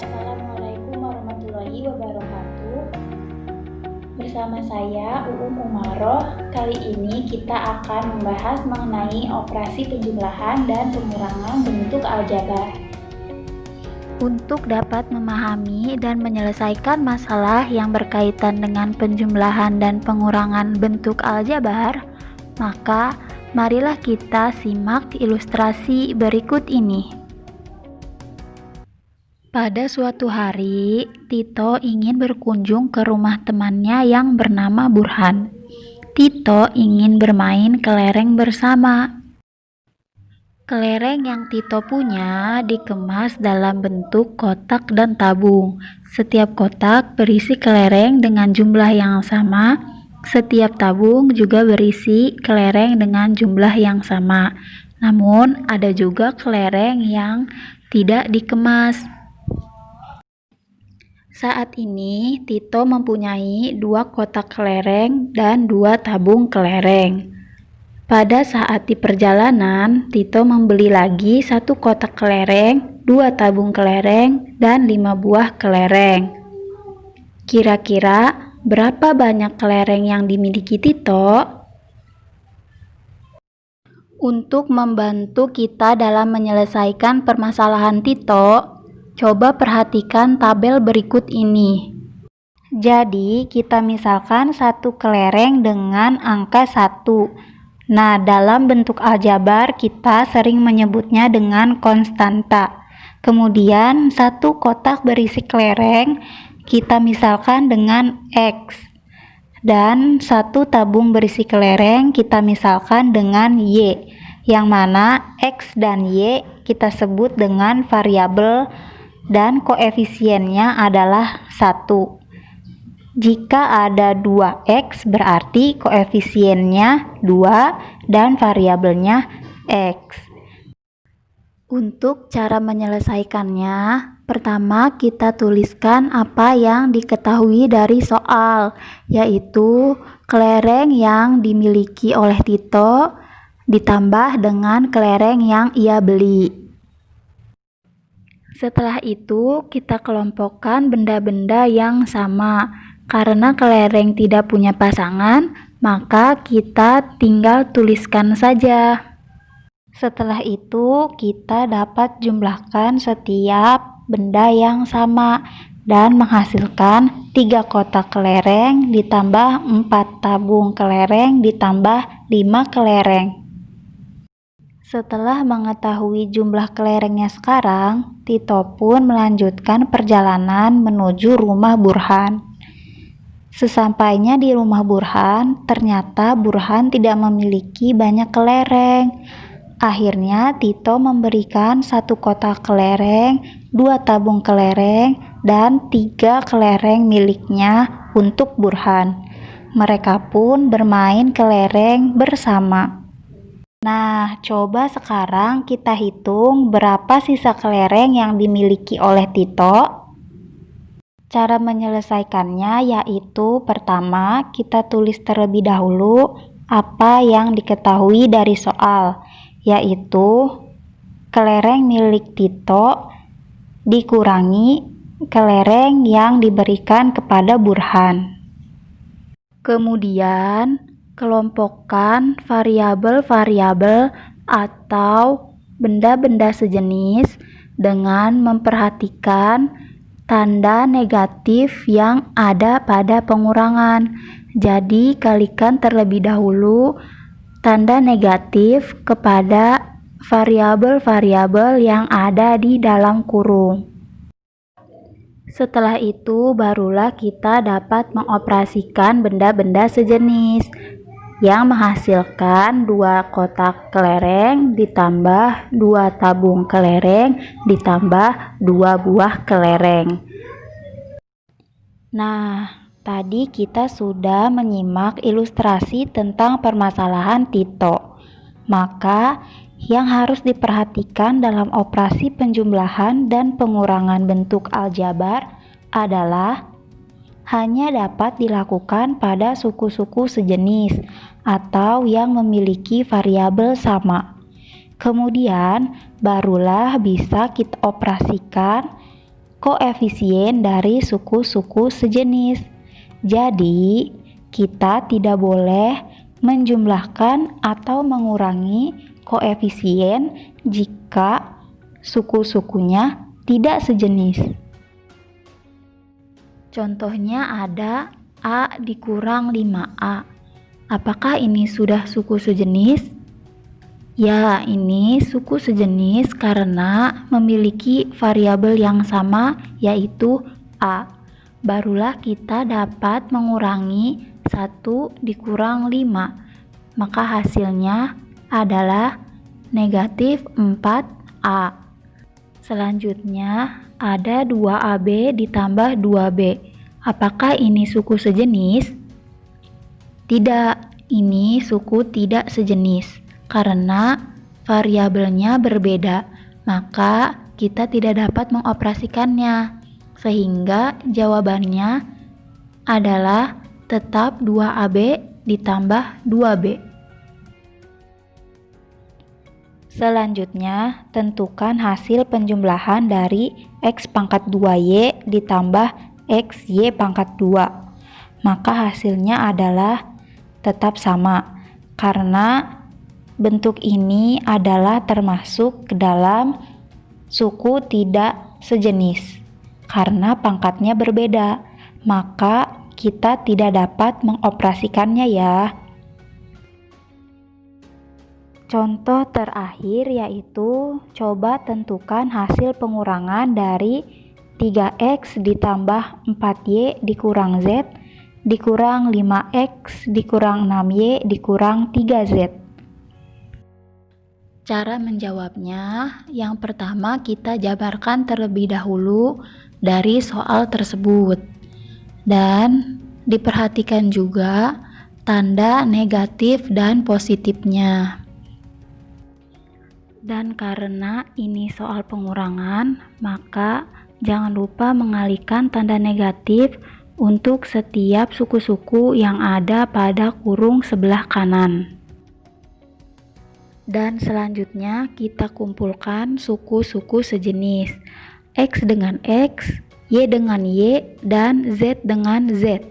Assalamualaikum warahmatullahi wabarakatuh. Bersama saya Uum Umaroh. Kali ini kita akan membahas mengenai operasi penjumlahan dan pengurangan bentuk aljabar. Untuk dapat memahami dan menyelesaikan masalah yang berkaitan dengan penjumlahan dan pengurangan bentuk aljabar, maka marilah kita simak ilustrasi berikut ini. Pada suatu hari, Tito ingin berkunjung ke rumah temannya yang bernama Burhan. Tito ingin bermain kelereng bersama. Kelereng yang Tito punya dikemas dalam bentuk kotak dan tabung. Setiap kotak berisi kelereng dengan jumlah yang sama. Setiap tabung juga berisi kelereng dengan jumlah yang sama. Namun, ada juga kelereng yang tidak dikemas. Saat ini, Tito mempunyai 2 kotak kelereng dan 2 tabung kelereng. Pada saat di perjalanan, Tito membeli lagi 1 kotak kelereng, 2 tabung kelereng, dan 5 buah kelereng. Kira-kira berapa banyak kelereng yang dimiliki Tito? Untuk membantu kita dalam menyelesaikan permasalahan Tito, coba perhatikan tabel berikut ini. Jadi, kita misalkan 1 kelereng dengan angka 1. Nah, dalam bentuk aljabar kita sering menyebutnya dengan konstanta. Kemudian, 1 kotak berisi kelereng kita misalkan dengan X. Dan 1 tabung berisi kelereng kita misalkan dengan Y, yang mana X dan Y kita sebut dengan variabel dan koefisiennya adalah 1. Jika ada 2X berarti koefisiennya 2 dan variabelnya X. Untuk cara menyelesaikannya, pertama kita tuliskan apa yang diketahui dari soal, yaitu kelereng yang dimiliki oleh Tito ditambah dengan kelereng yang ia beli. Setelah itu, kita kelompokkan benda-benda yang sama. Karena kelereng tidak punya pasangan, maka kita tinggal tuliskan saja. Setelah itu, kita dapat jumlahkan setiap benda yang sama dan menghasilkan 3 kotak kelereng ditambah 4 tabung kelereng ditambah 5 kelereng. Setelah mengetahui jumlah kelerengnya sekarang, Tito pun melanjutkan perjalanan menuju rumah Burhan. Sesampainya di rumah Burhan, ternyata Burhan tidak memiliki banyak kelereng. Akhirnya Tito memberikan 1 kotak kelereng, 2 tabung kelereng, dan 3 kelereng miliknya untuk Burhan. Mereka pun bermain kelereng bersama. Nah, coba sekarang kita hitung berapa sisa kelereng yang dimiliki oleh Tito. Cara menyelesaikannya yaitu pertama kita tulis terlebih dahulu apa yang diketahui dari soal, yaitu kelereng milik Tito dikurangi kelereng yang diberikan kepada Burhan. Kemudian kelompokkan variabel-variabel atau benda-benda sejenis dengan memperhatikan tanda negatif yang ada pada pengurangan. Jadi, kalikan terlebih dahulu tanda negatif kepada variabel-variabel yang ada di dalam kurung. Setelah itu, barulah kita dapat mengoperasikan benda-benda sejenis yang menghasilkan 2 kotak kelereng ditambah 2 tabung kelereng ditambah 2 buah kelereng. Nah, tadi kita sudah menyimak ilustrasi tentang permasalahan Tito. Maka, yang harus diperhatikan dalam operasi penjumlahan dan pengurangan bentuk aljabar adalah hanya dapat dilakukan pada suku-suku sejenis atau yang memiliki variabel sama. Kemudian barulah bisa kita operasikan koefisien dari suku-suku sejenis. Jadi, kita tidak boleh menjumlahkan atau mengurangi koefisien jika suku-sukunya tidak sejenis. Contohnya ada A dikurang 5A. Apakah ini sudah suku sejenis? Ya, ini suku sejenis karena memiliki variabel yang sama, yaitu A. Barulah kita dapat mengurangi 1 dikurang 5, maka hasilnya adalah negatif 4A. Selanjutnya ada 2AB ditambah 2B. Apakah ini suku sejenis? Tidak, ini suku tidak sejenis. Karena variabelnya berbeda, maka kita tidak dapat mengoperasikannya, sehingga jawabannya adalah tetap 2AB ditambah 2B. Selanjutnya, tentukan hasil penjumlahan dari X pangkat 2Y ditambah XY pangkat 2. Maka hasilnya adalah tetap sama, karena bentuk ini adalah termasuk ke dalam suku tidak sejenis. Karena pangkatnya berbeda, maka kita tidak dapat mengoperasikannya ya. Contoh terakhir yaitu coba tentukan hasil pengurangan dari 3X ditambah 4Y dikurang Z dikurang 5X dikurang 6Y dikurang 3Z. Cara menjawabnya, yang pertama kita jabarkan terlebih dahulu dari soal tersebut. Dan diperhatikan juga tanda negatif dan positifnya. Dan karena ini soal pengurangan, maka jangan lupa mengalihkan tanda negatif untuk setiap suku-suku yang ada pada kurung sebelah kanan. Dan selanjutnya kita kumpulkan suku-suku sejenis, X dengan X, Y dengan Y, dan Z dengan Z.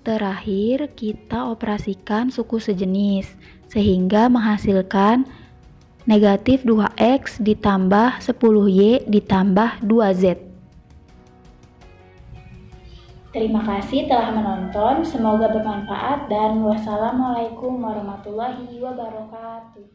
Terakhir kita operasikan suku sejenis, sehingga menghasilkan negatif 2X ditambah 10Y ditambah 2Z. Terima kasih telah menonton, semoga bermanfaat dan wassalamualaikum warahmatullahi wabarakatuh.